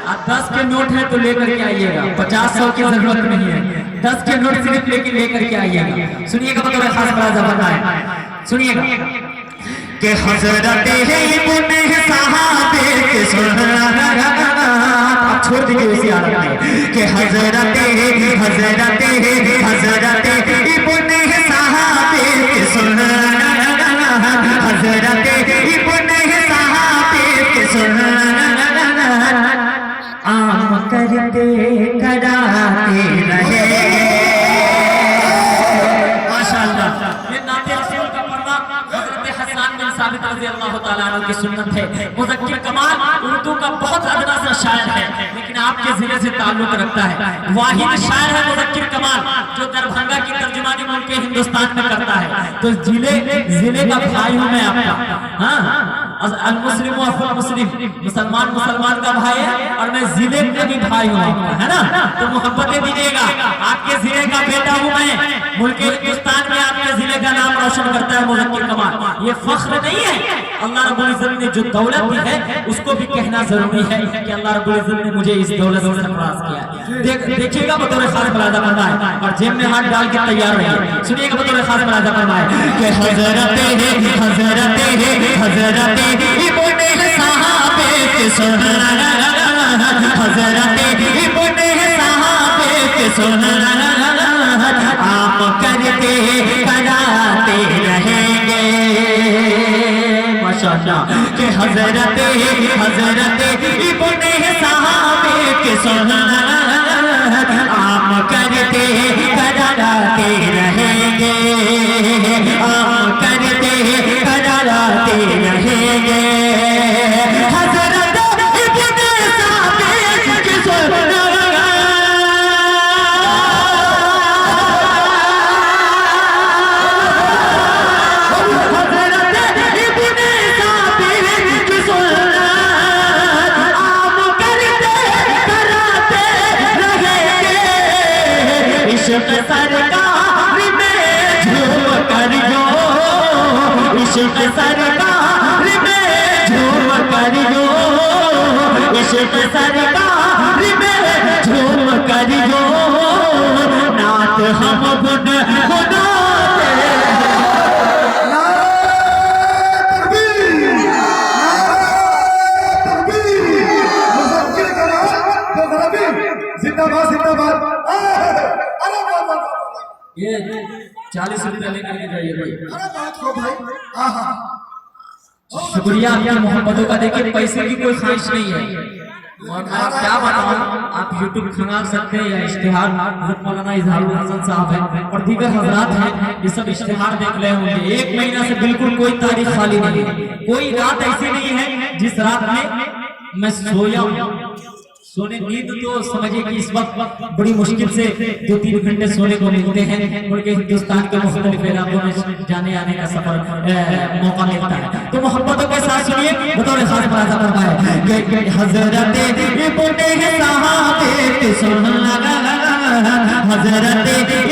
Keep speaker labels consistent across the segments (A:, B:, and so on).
A: आप 10 के नोट है तो लेकर के आइएगा, 50-100 की जरूरत नहीं है, 10 के नोट सिर्फ लेकर के आइएगा। सुनिएगा बतौर खास मुलाजा फरमाए, सुनिएगा
B: कि हजरत इब्ने सहाबे के सुनना,
A: आप छोड़ दीजिए उसी हालत में
B: कि हजरत इब्ने सहाबे के सुनना, हजरत इब्ने सहाबे के सुनना, आम करते कराते रहे।
A: माशाअल्लाह, ये नाते रसूल का पढ़ना हज़रत हसन बिन साबित रज़ी अल्लाह तआला अन्हु की सुन्नत है। मुज़क्किर कमाल उर्दू का बहुत अदना सा शायर है, लेकिन आपके जिले से ताल्लुक रखता है। वाहिद शायर है मुज़क्किर कमाल, जो दरभंगा की तर्जुमानी मुल्क हिंदुस्तान में करता है। तो जिले का भाई हूँ मैं आपका। हाँ, अल मुस्लिम अखुल मुस्लिम, मुसलमान का भाई है और मैं जिले का भी भाई हूँ आपका, है ना। तो मोहब्बतें दीजिएगा, आपके जिले का बेटा हूँ मैं, मुल्क हिंदुस्तान में आपके जिले का नाम रोशन करता है मुज़क्किर कमाल। ये फख्र नहीं है, अल्लाह रब्बुल इज्जत ने जो दौलत दी है उसको भी कहना जरूरी है कि अल्लाह रब्बुल इज्जत ने मुझे इस दौलत से सरफराज किया है। देखिएगा बतौर खास मुलाजा फरमाए और जेब में हाथ डाल के तैयार रहिए। सुनिएगा बतौर खास मुलाजा फरमाए
B: कि हजरत इब्ने सहाबे के सुनना, हजरत इब्ने सहाबे के सुनना, आम करते कराते रहेंगे। माशाअल्लाह, कि हजरत इब्ने सहाबे के सुनना, आम करते कराते रहेंगे, आम करते कराते रहेंगे। हजरत इब्ने सहाबे के सुनना, इश्क सरकार में झूम कर जो, इश्क सरकार में झूम कर जो, इश्क सरकार में झूम कर जो, नात हम गुनगुनाते।
C: जिंदाबाद जिंदाबाद।
A: ये 40 रुपया लेकर के जाइए भाई।
C: अरे बात हो भाई।
A: शुक्रिया आपकी मोहब्बतों का। देखिए पैसे की कोई ख्वाहिश नहीं है और मैं क्या बताऊं, आप यूट्यूब खंगाल सकते हैं या इश्तिहार, मौलाना इजहारुल हसन साहब है और दीगर हजरात हैं, ये सब इश्तिहार देख रहे होंगे। 1 महीना से बिल्कुल कोई तारीख खाली नहीं है, कोई रात ऐसी नहीं है जिस रात में मैं सोया हूं। सोने नींद तो समझिए कि इस वक्त बड़ी मुश्किल से 2-3 घंटे सोने को मिलते हैं, बल्कि हिंदुस्तान के मुख्तलिफ इलाकों में जाने आने का सफर मौका मिलता है। तो मोहब्बतों के साथ सुनिए बतौर खास मुलाजा फरमाए,
B: हजरत इब्ने सहाबे के सुनना, हजरत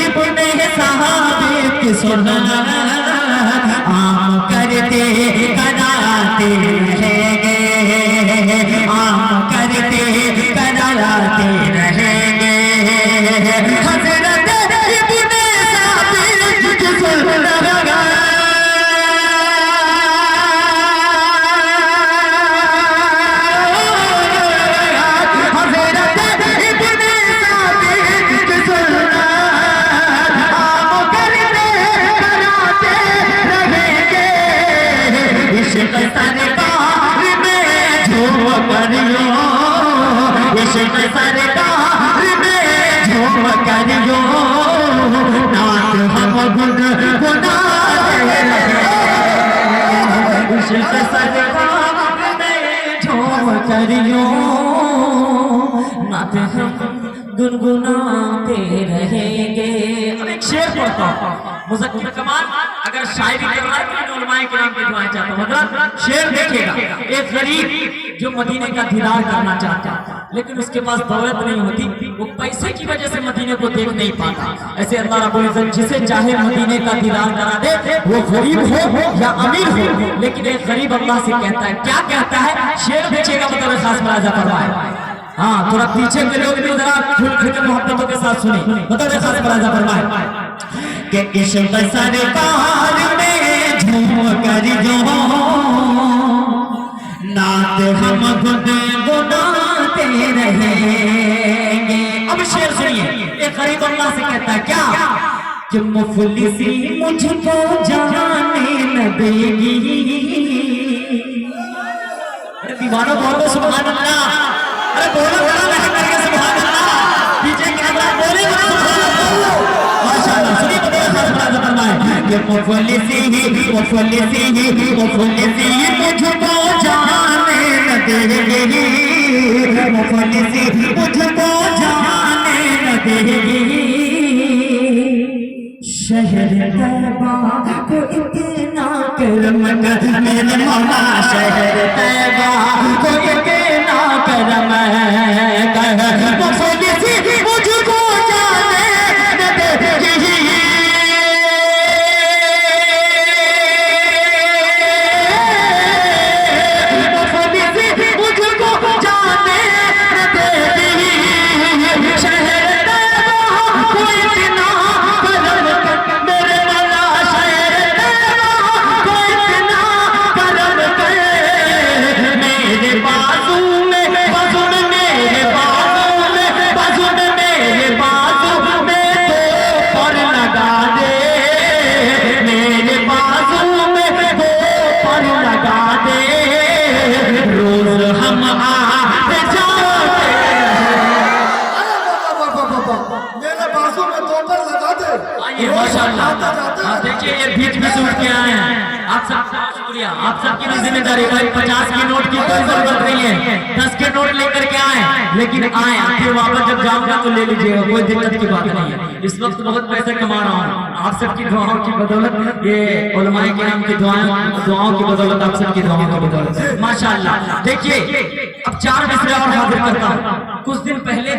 B: इब्ने सहाबे के सुनना, आम करते कराते रहेंगे, आम करते कराते रहेंगे। हजरत इब्ने सहाबे के सुनना, इश्क सरकार में झूम करियो, इश्क सरकार में झूम करियो, नात हम गुनगुनाते रहेंगे। इश्क सरकार में झूम करियो, नात हम गुनगुनाते रहेंगे।
A: अब एक शेर पढ़ता हूं मुज़क्किर कमाल, अगर शायरी कर रहा है तो उलमाए किराम की दुआएं चाहता हूं। मतलब शेर देखिएगा, एक गरीब जो मदीने का दीदार करना चाहता है लेकिन उसके पास दौलत नहीं होती, वो पैसे की वजह से मदीने को देख नहीं पाता। ऐसे अल्लाह रब्बुल इज्जत जिसे चाहे मदीने का दीदार करा दे, वो गरीब हो या अमीर हो, लेकिन एक गरीब अल्लाह से कहता है, क्या कहता है? शेर देखिएगा बतौर खास मुलाजा फरमाए हाँ थोड़ा पीछे के लोग भी जरा खुल खुल के मोहब्बतों के साथ सुने। बताओ रे खास बराजा फरमाए
B: कि इश्क सरकार में झूम कर जो नात हम खुद गुनाते रहेंगे।
A: अब शेर सुनिए, एक गरीब अल्लाह से कहता है क्या
B: कि मुफलिसी मुझको जाने न देगी।
A: अरे दीवानों बोलो सुभान अल्लाह, अरे बोलो बड़ा मेहनत करके सुभान अल्लाह, पीछे की नजर बोले सुभान अल्लाह, माशाअल्लाह। सुनिए बताइए खास बराजा फरमाए
B: कि मुफलिसी मुझको जाने न देगी। मुफलिसी मुझको जाने न देगी। शहर तैबा को इतना करम कर मेरे मौला। शहर तैबा को इतना करम कर मुफलिसी मुझको जाने न देगी। मुफलिसी मुझको जाने न देगी। शहर तैबा को इतना करम कर मेरे मौला। शहर तैबा को इतना करम कर मेरे बाजू में बाजू में मेरे बाजू में बाजू में मेरे बाजू में दो पर लगा दे। मेरे बाजू में दो पर लगा दे। रोज हम आते जाते
C: मेरे बाजू में दो पर लगा दे।
A: आइए माशाअल्लाह। आप देखिए ये बीच में से उठ के आए हैं, आप सबका शुक्रिया, आप सबकी भी जिम्मेदारी। भाई 50 की नोट की कोई जरूरत नहीं है, 10 के नोट लेकर के आए, लेकिन आए फिर वापस जब जाऊंगा तो ले लीजिएगा, कोई दिक्कत की बात नहीं है। इस वक्त बहुत पैसे कमा रहा हूँ आप सबकी दुआओं की बदौलत, ये उलमाए किराम की दुआओं की बदौलत, आप सबकी दुआओं की बदौलत माशाअल्लाह। देखिए अब 4 मिसरे और हाजिर करता हूँ। कुछ दिन पहले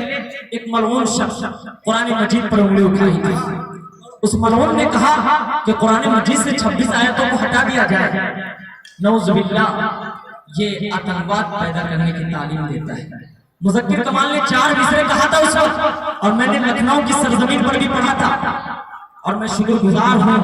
A: एक मलऊन शख्स कुरान मजीद पर उंगली उठाई थी। उस मलऊन ने कहा कि कुरान मजीद से 26 आयतों को हटा दिया जाए। नऊजुबिल्लाह, ये आतंकवाद पैदा करने की तालीम देता है। मुज़क्किर कमाल ने 4 मिसरे कहा था उस वक्त, और मैंने लखनऊ की सरजमीन पर भी पढ़ा था। और मैं शुक्रगुजार हूँ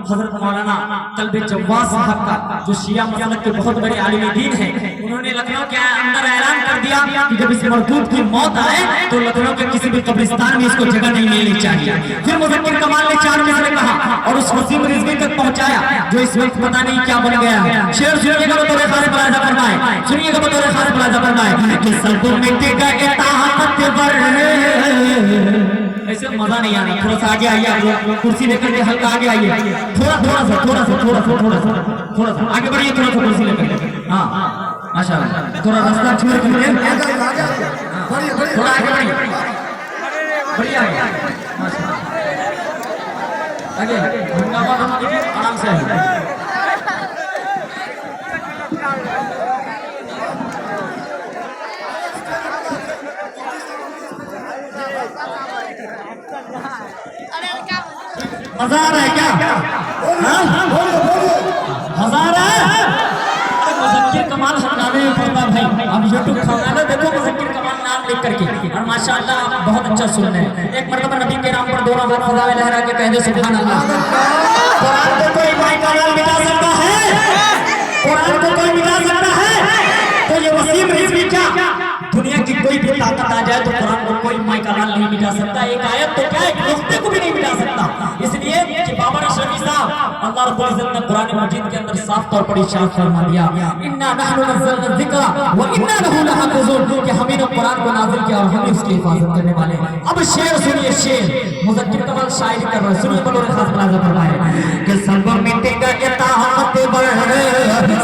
A: हजरत मौलाना कल्बे जव्वाद साहब का, जो शिया मसलक के बहुत बड़े आलिम दीन हैं। उन्होंने लखनऊ के अंदर ऐलान कर दिया कि जब इस मरदूद की मौत आए तो लखनऊ के किसी भी कब्रिस्तान में इसको जगह नहीं मिलनी चाहिए। फिर मुज़क्किर कमाल ने 4 मिसरे कहा और उस वसीम रिज़वी तक पहुंचाया, जो इस वक्त पता नहीं क्या बन गया है। शेर सुनिएगा बतौर खास बराजा फरमाए, सुनिएगा बतौर खास बराजा फरमाए कि सब मिटेगा इताअत वर। ऐसे मजा नहीं आना, थोड़ा सा आगे आइए, आप लोग कुर्सी लेकर के हल्का आगे आइए, थोड़ा सा आगे बढ़िए, थोड़ा सा कुर्सी लेकर के। हाँ माशाअल्लाह, थोड़ा रास्ता छोड़ के थोड़ा आगे बढ़िए, बढ़िया आगे आराम से आइए। मजा आ रहा है क्या? मजा आ रहा है? मुज़क्किर कमाल हटाने में पड़ता भाई। अब यूट्यूब खोलना, देखो मुज़क्किर कमाल नाम लिख करके, और माशाअल्लाह बहुत अच्छा सुन रहे हैं। एक मरतबा नबी के नाम पर दोनों बार फजाए लहरा के कह दे सुभान अल्लाह। कुरान को कोई माई का लाल मिटा सकता है? कुरान को कोई मिटा सकता है? तो ये वसीम रिज़वी क्या, दुनिया की कोई भी ताकत आ जाए तो कुरान को कोई माई का लाल नहीं मिटा सकता। एक आयत तो क्या, एक नुक्ते को भी नहीं मिटा सकता। इसलिए कि बाबर शफी साहब, अल्लाह रब्बुल इज्जत ने कुरान मजीद के अंदर साफ तौर पर इरशाद फरमा दिया, इन्ना नहनु नज़्ज़लना ज़िक्रा व इन्ना लहू लहाफ़िज़ून, कि हमने तो कुरान को नाज़िल किया और हम उसकी हिफाजत करने वाले हैं। अब शेर सुनिए, शेर मुज़क्किर कमाल शायरी कर रहा है, सुनिए बतौर खास बराजा फरमाए कि सब मिटेगा इताअत वर,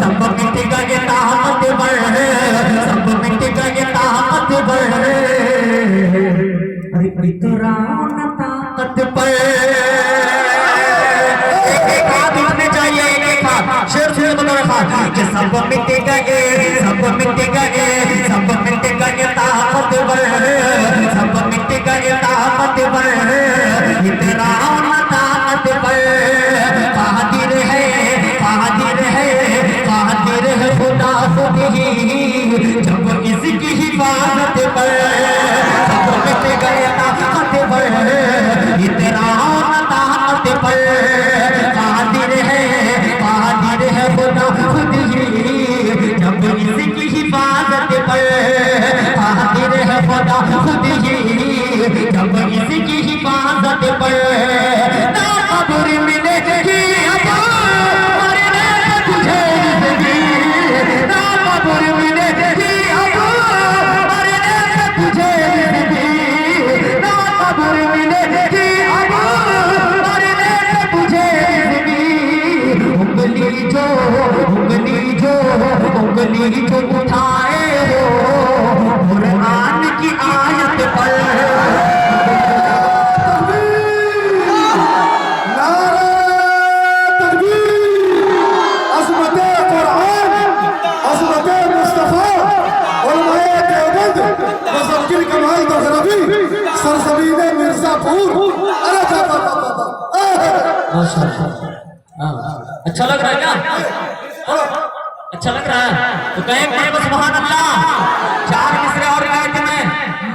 A: सब मिटेगा इताअत वर, सब मिटेगा इताअत वर। अरे इतरान ताकत पर एक हाथ उठने चाहिए, एक हाथ। शेर सुनिए बतौर खास कि सब मिटेगा सब मिटेगा सब मिटेगा इताअत वर, सब मिटेगा इताअत वर। इतरान ताकत पर कादिर है खुदा खुद ही, जब इसकी हिफाजत पर
B: पर सब मिट गए ताकत पर इतना ताकत पर कादिर है खुदा खुद ही जब इसकी हिफाजत पर कादिर है खुदा खुद ही जब इसकी हिफाजत पर ना कब्र मिलेगी अब मरने तुझे जिंदगी ना कब्र मिलेगी अब मरने तुझे जिंदगी ना कब्र मिलेगी अब मरने तुझे जिंदगी उंगली जो उठाए हो कुरान की आयत पर
C: कमाल दगरवी सरजमीन मिर्जापुर। अरे
A: अच्छा लग रहा है क्या? अच्छा लग रहा है तो कहेंगे बस सुभान अल्लाह। 4 मिसरे और गाए थे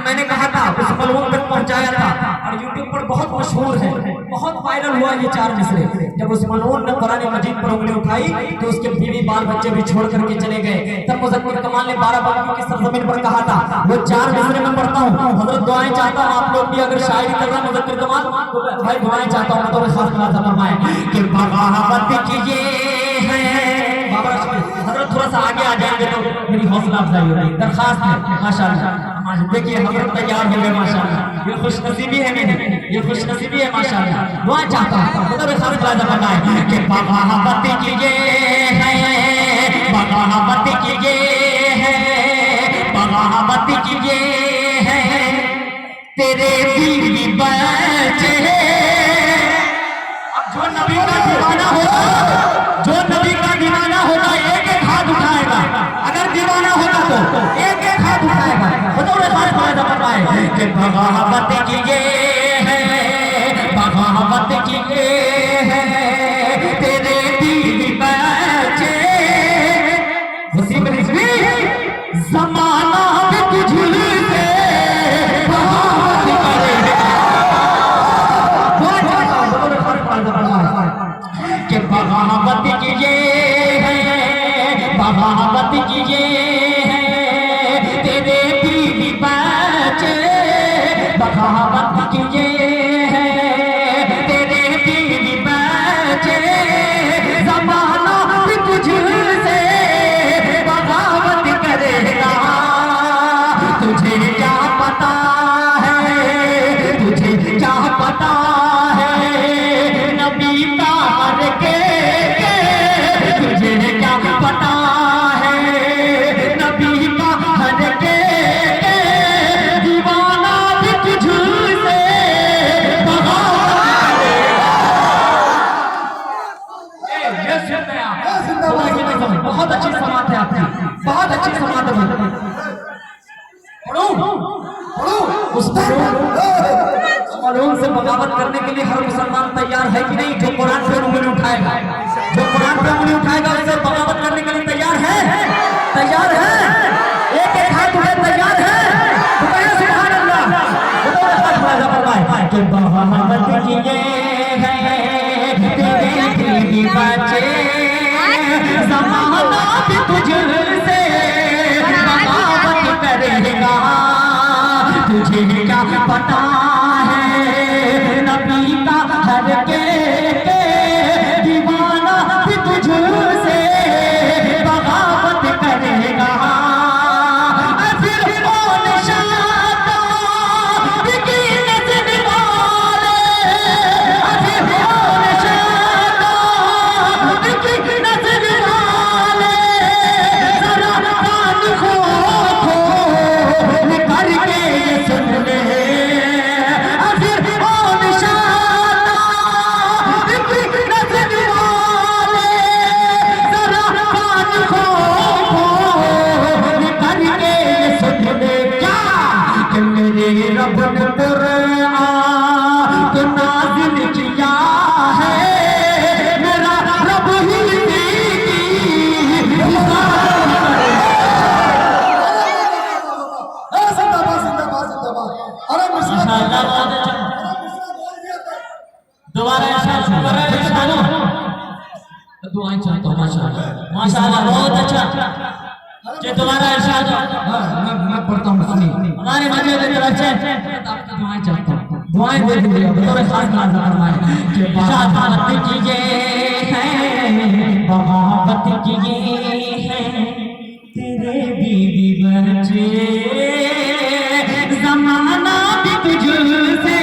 A: मैंने कहा था उस मलून तक पहुंचाया था और YouTube पर बहुत मशहूर है, बहुत वायरल हुआ ये 4 मिसरे। जब उस मलून ने कुरान मजीद पर उंगली उठाई तो उसके बीवी बाल बच्चे भी छोड़ करके चले गए। तब मुज़क्किर कमाल ने 12 बरसों की सरजमीन पर कहा था वो 4 मिसरे में पढ़ता हूँ। हजरत दुआएं चाहता हूँ आप लोग भी अगर शायरी कर रहे हैं मुज़क्किर कमाल तो भाई दुआएं चाहता हूँ तो खास खिलासा फरमाएं कि बगावत कीजिए है। हजरत थोड़ा सा आगे आ जाएंगे तो मेरी हौसला अफजाई होगी। दरखास्त है माशाअल्लाह। देखिए हजरत तैयार हो गए माशाअल्लाह। ये खुशनसीबी है मेरी, ये खुशनसीबी है माशाअल्लाह। दुआ चाहता हूं मतलब खास खिलासा फरमाएं कि बगावत कीजिए है, बगावत कीजिए है, बगावत कीजिए है तेरे बीवी बच्चे। अब जो नबी का दीवाना होगा, जो नबी का दीवाना होगा एक एक हाथ उठाएगा। अगर दीवाना होगा तो एक एक हाथ उठाएगा। बताओ सारे फायदा फरमाए कि बगावत कीजिए है, बगावत कीजिए है तेरे बीवी बच्चे। मुसीबत रिज़वी ज़माना भी तुझसे बगावत करेगा। कि बगावत कीजिए है, बगावत कीजिए है तेरे बीवी बच्चे। बगावत कीजिए है तेरे बीवी बच्चे। ज़माना भी तुझसे बगावत करेगा। तुझे क्या पता है, तुझे क्या पता है नबी का मर के तुझे क्या पता है नबी का मर के दीवाना भी तुझसे बगावत करेगा। बहुत अच्छी समात है आपकी, बहुत अच्छी समात है। उस मलून से बगावत करने के लिए हर मुसलमान तैयार है कि नहीं? जो कुरान पे उंगली उठाएगा, जो कुरान पे उंगली उठाएगा उससे बगावत करने के लिए तैयार है, तैयार है। एक एक हाथ उठे तैयार है तो कहे सुभान अल्लाह। कि बगावत कीजिए है तेरे बीवी बच्चे। ज़माना भी तुझसे बगावत करेगा। तुझे क्या पता है नबी का हर के दीवाना भी तुझसे बगावत करेगा। फिर कौन शादा की नज़र वाले, फिर कौन शादा की नज़र वाले जरा कान खोल करके सुन ले।
C: अरे मिस्र
A: माशाअल्लाह बहुत अच्छा। दोबारा इरशाद दुआएं चाहता हूँ माशाअल्लाह माशाअल्लाह बहुत अच्छा। जो दोबारा इरशाद
C: मैं पढ़ता हूँ सुनिए
A: हमारे मजे की तरफ से आपकी दुआएं चाहता हूँ दुआएं दे दीजिए बतौर खास नाज़ फरमाए कि बगावत की ये है बगावत की ये है तेरे बीवी बच्चे ज़माना भी तुझसे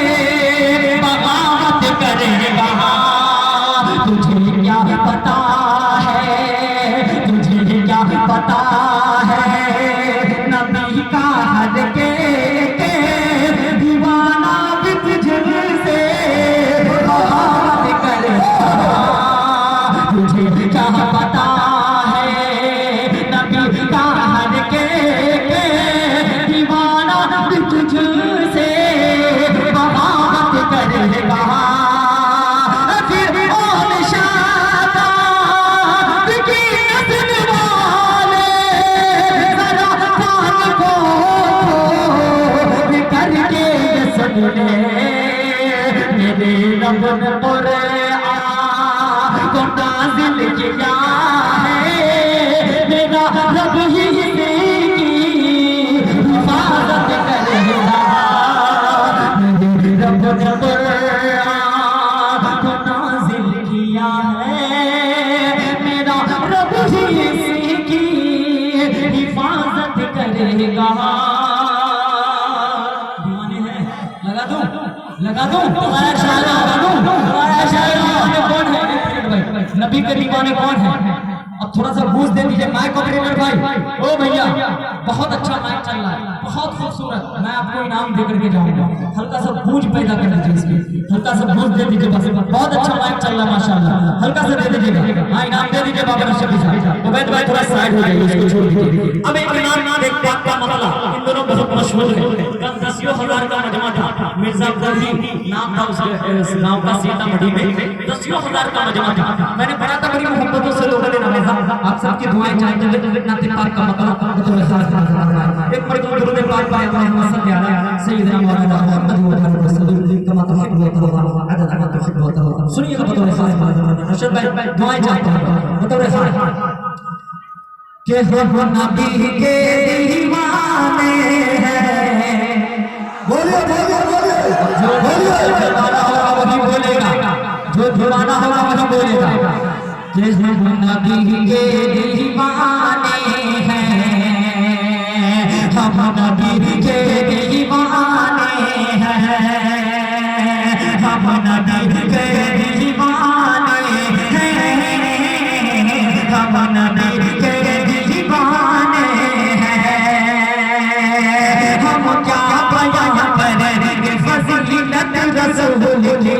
A: बगावत करेगा तुझे क्या पता है तुझे क्या पता है नबी का हद के दीवाना भी तुझसे बगावत करेगा तुझे क्या पता है नबी का हद के दीवाना भी तुझसे बगावत करेगा मेरे रब ने कुरान को नाज़िल किया है मेरा रब ही इसकी हिफाजत करेगा मेरे रब ने कुरान को नाज़िल किया है मेरा रब ही इसकी हिफाजत करेगा। लगा दूं तुम्हारा शायर लगा दूं तुम्हारा शायर कौन है नबी के दीवाने कौन है। अब थोड़ा सा बूझ दे दीजिए माइक ऑपरेटर भाई ओ भैया बहुत अच्छा माइक चल रहा है बहुत खूबसूरत मैं आपको इनाम दे करके जाऊंगा हल्का सा बूझ पैदा कर दीजिए इसकी हल्का सा बूझ दे दीजिए बस बहुत अच्छा माइक चल रहा है माशाल्लाह हल्का सा दे दीजिएगा हाँ इनाम दे दीजिए बाबा रशदी साहब उबैद भाई थोड़ा साइड हो जाइए इसको छोड़ दीजिए। अब एक इनाम एक बात का मतलब इन दोनों बहुत मशहूर है कल 10,000 का मजमा था मिर्जा गौरी नाम था उस गांव का सीतामढ़ी में 10,000 का मजमा था मैंने पढ़ा था बड़ी मोहब्बतों से लोगों ने नाम आप सबकी दुआएं चाहते हुए नाते पाक का मतलब एक मरतबा दुरूद पाक पाया मोहम्मद सल्लल्लाहु अलैहि वसल्लम सय्यदना मौलाना मुहम्मद व रसूलुल्लाह कमा तहब्बु व तववा अदद मा तुहिब्बु व तववा सुनिएगा बतौर खास अरशद भाई दुआएं चाहता हूं बतौर खास के हम नबी के दीवाने हैं
C: बोलिए बोलिए बोलिए
A: जो दीवाना होगा वही बोलेगा जो दीवाना होगा वही बोलेगा कि हम नबी के दीवाने हैं हम नबी के दीवाने हैं हम नबी के दीवाने हैं हम नबी के दीवाने हैं हम क्या बयान करेंगे फज़ीलत रसूल की।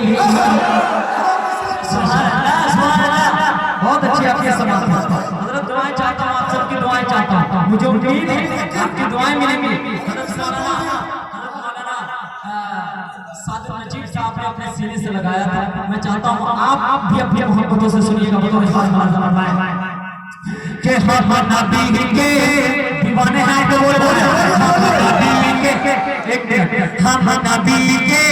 A: बहुत अच्छी आपकी समाज हज़रत दुआएं चाहता हूँ आप सबकी दुआएं चाहता हूँ मुझे उम्मीद है आपकी दुआएं मिलेंगी। सादिक नजीब साहब ने अपने सीने से लगाया था मैं चाहता हूँ आप भी अपनी मोहब्बतों से सुनिएगा बतौर खास कि हम नबी के दीवाने हैं तो बोले हम नबी के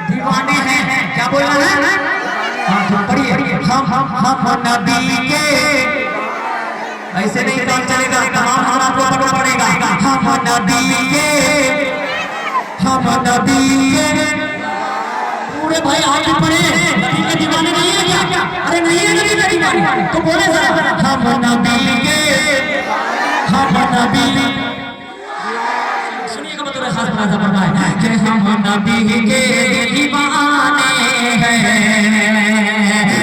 A: दीवाने हैं क्या बोला है पढ़िए हम नबी के ऐसे नहीं काम चलेगा तमाम खाना को पढ़ना पड़ेगा हम नबी के पूरे भाई आगे पढ़े नबी के दीवाने नहीं है क्या अरे नहीं है नबी के दीवाने तो बोले जरा हम नबी सुनिएगा बतौर खास मुनाज़ा पढ़ना है कि हम नबी के दीवाने हैं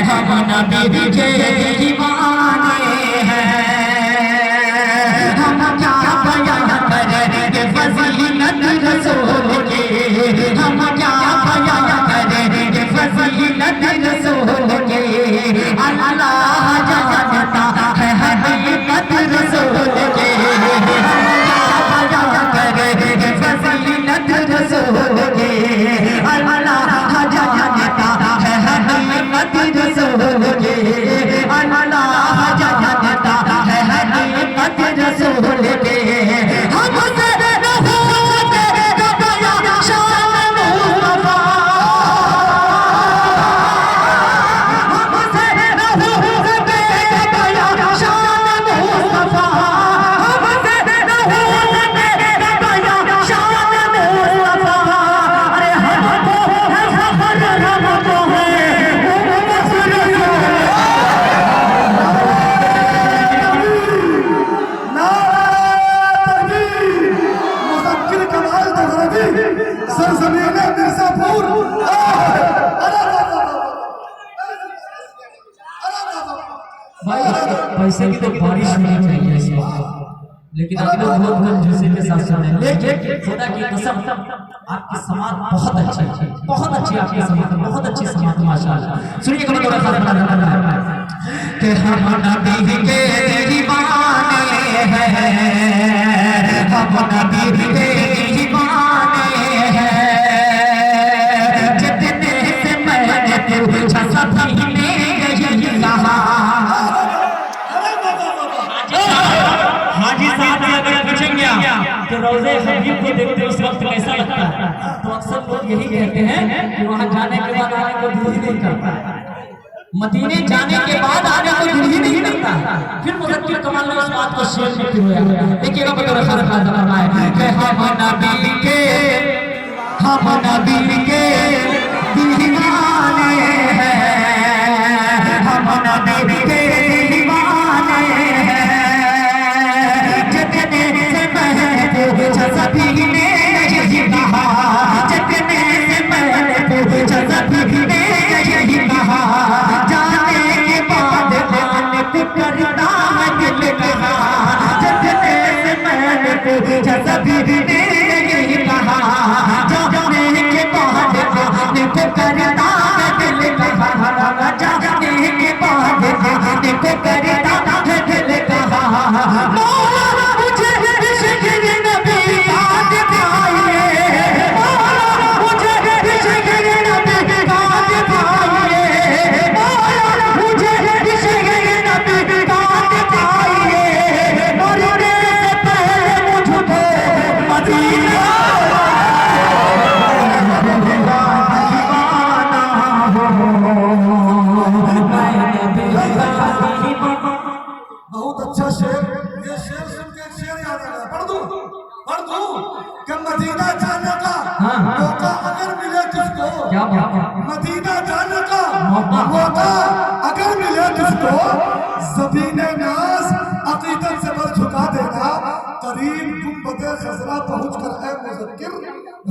A: हम नबी के दीवाने हैं हम क्या बयान करेंगे फज़ीलत रसूल की हम क्या बयान करेंगे फज़ीलत रसूल की अल्लाह जानता है हकीकत रसूल की हम क्या बयान करेंगे फज़ीलत रसूल की अल्लाह जानता है हकीकत रसूल की अल्लाह
C: सरजमीन मिर्जापुर।
A: भाई पैसे की तो बारिश होनी चाहिए इस वक्त, लेकिन आप लोग बहुत बहुत जैसे के साथ सुन रहे हैं। लेकिन खुदा की कसम आपकी समाज बहुत अच्छी है, बहुत अच्छी आपकी समाज, बहुत अच्छी समाज माशाल्लाह। सुनिए कभी थोड़ा सा
B: कि हम नबी के दीवाने हैं, हम नबी के दीवाने हैं, जितने से मैंने पूछा सभी ने यही कहा।
A: हाजी साहब ने अगर पूछेंगे कि रोज़े हबीब को देखते उस वक्त कैसा लगता है, तो अक्सर लोग यही कहते हैं कि वहां जाने के बाद आने को दिल ही नहीं करता है, मदीने जाने के बाद आने को दिल ही नहीं करता है। फिर मुज़क्किर कमाल ने उस बात को शेयर में किया है। देखिएगा बतौर खास फरमाए कि हम नबी के दीवाने हैं, हम नबी के दीवाने हैं, जितने से मैंने पूछा सभी ने यही कहा, जितने से मैंने पूछा सभी ने यही कहा, जाने के बाद आने को करता है दिल कहा, जितने से मैंने पूछा सभी ने यही कहा, जाने के बाद आने को करता है दिल कहा, जाने के बाद आने को करता है दिल कहा। मौला मुझे इश्क़ नबी याद दिलाइए, मौला मुझे इश्क़ नबी याद दिलाइए, मौला मुझे इश्क़ नबी याद दिलाइए, मरने से पहले मुझको मदीना
C: बहुत अच्छा शेर। ये शेर सुन के शेर याद आ गया, पढ़ दूं कि मदीना जाने का मौका अगर मिले तुझको,
A: क्या बात है,
C: मदीना जाने का मौका अगर मिले तुझको, ज़बीने नाज़ अक़ीदत से बस झुका देना, करीब गुंबद खज़रा पहुँच कर है मुज़क्किर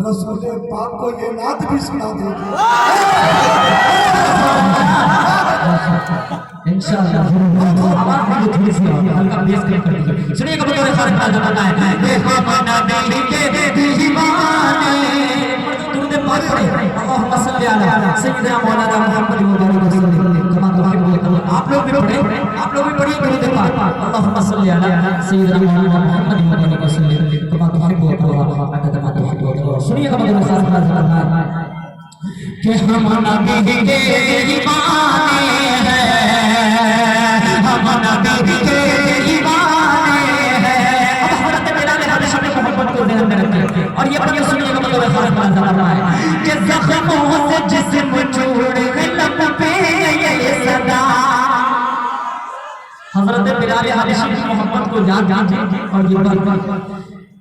C: रसूल पाक को ये नात भी सुना देगी।
A: इंशाअल्लाह आवाज में थोड़ी सी हल्का बेस कर दीजिए। सुनिए कभी थोड़ा सा बताना है कि हम नबी के दीवाने, दुरूद पाक पढ़े, अल्लाहुम्मा सल्ली अला सय्यिदना मौलाना मुहम्मद मुबारक वसल्लम कमा तुहिब्बु। आप लोग भी पढ़िए दुरूद पाक, अल्लाहुम्मा सल्ली अला सय्यिदना मौलाना मुहम्मद मुबारक वसल्लम कमा तुहिब्बु अदद मा तुहिब्बु। सुनिए कभी थोड़ा सा बताना है कि हम नबी के दीवाने हैं, हम नबी के दीवाने हैं। अब हज़रत बिलाल हाबशी ने मोहब्बत को ज़हन में रखिए और ये पढ़िए, सुनिएगा मतलब खास बात है कि ज़ख्मों से जिस्म जोड़ लब पे ये सदा। हज़रत बिलाल हाबशी की मोहब्बत को जान और ये बात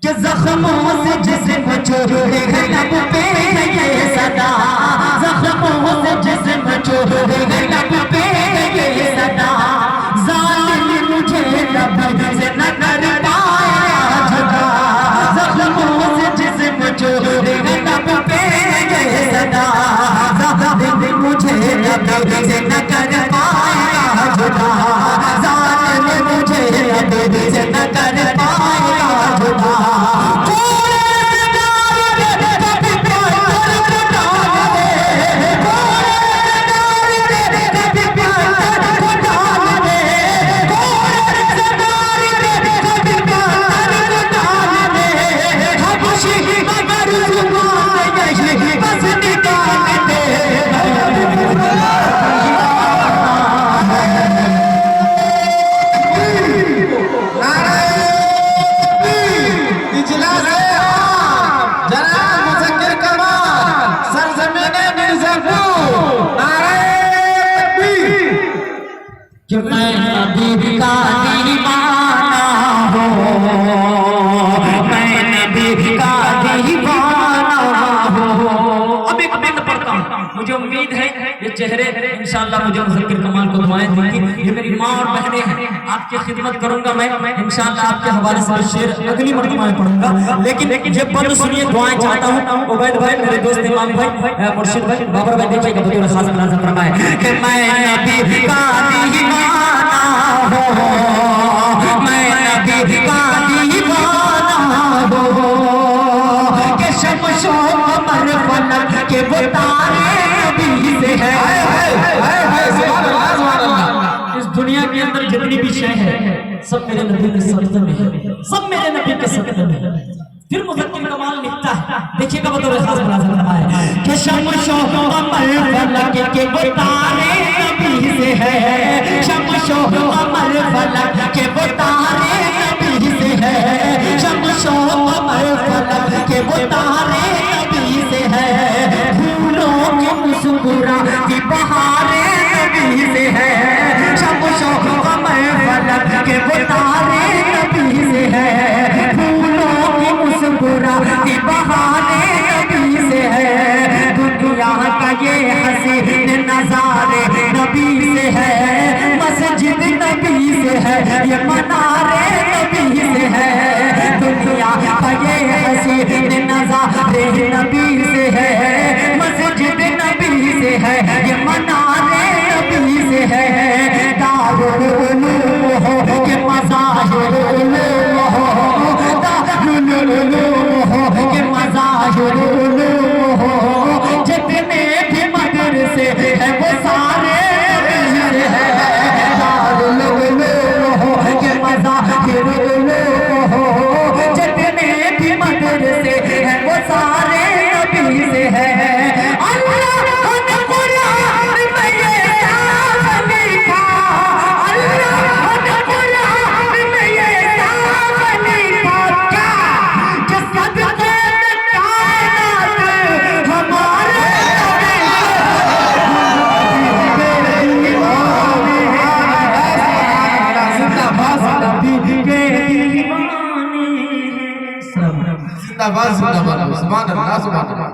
A: कि ज़ख्मों से जिस्म जोड़ लब पे ये सदा, ज़ख्मों से जिस्म जोड़ लब पे ये सदा, ज़ालिम मुझे लब से न कर पाया जुदा, ज़ख्मों से जिस्म जोड़ लब पे ये सदा, ज़ालिम मुझे लब से न कर पाया जुदा, ज़ालिम मुझे लब से न कर पाया जुदा। चेहरे इंशाअल्लाह मुझे मुज़क्किर कमाल को दुआएं देंगी। ये मेरी माँ और बहनें हैं, आपकी खिदमत करूंगा मैं इंशाअल्लाह। आपके हवाले से शेर अगली मरतबा में पढ़ूंगा, लेकिन जब बंद सुनिए दुआएं चाहता हूँ। उबैद भाई, मेरे दोस्त इमाम भाई, मुर्शिद भाई, बाबर भाई, देखिएगा बतौर खास मुलाज़िम फरमाए कि मैं नबी का दीवाना हूँ, मैं नबी का दीवाना हूँ कि शम्सो कमर फलक के वो तारे नबी से है। इस दुनिया के अंदर जितनी भी शय है सब मेरे नबी के सदक़े में है, सब मेरे नबी के सदक़े में है। फिर मुज़क्किर कमाल लिखता है, देखिएगा बतौर खास मुलाज़िम फरमाए कि शम्सो कमर फलक के वो तारे नबी से है, शम्सो कमर फलक के वो तारे नबी से है, शम्सो कमर फलक के वो तारे नबी से है, फूलों की मुस्कुराती बहारे नबी से है, शम्सो कमर फलक के वो तारे नबी से है, फूलों की मुस्कुराती बहारे नबी से है, दुनिया का ये हसीन नजारे नबी से है, मस्जिद नबी से है, ये मनारे नबी से है, दुनिया का ये हसीन नजारे नबी से है, मस्जिद नबी से है, ये मनारे नबी से है, दारुल उलूम हो के मज़ाहिर उलूम हो, दारुल उलूम हो के मज़ाहिर उलूम हो, जितने भी मदरसे है वो सारे नबी से है, दारुल उलूम हो के मज़ाहिर उलूम हो, जितने भी मदरसे है वो सारे नबी से है।
D: जिंदाबाद जिंदाबाद, सुभान अल्लाह सुभान अल्लाह।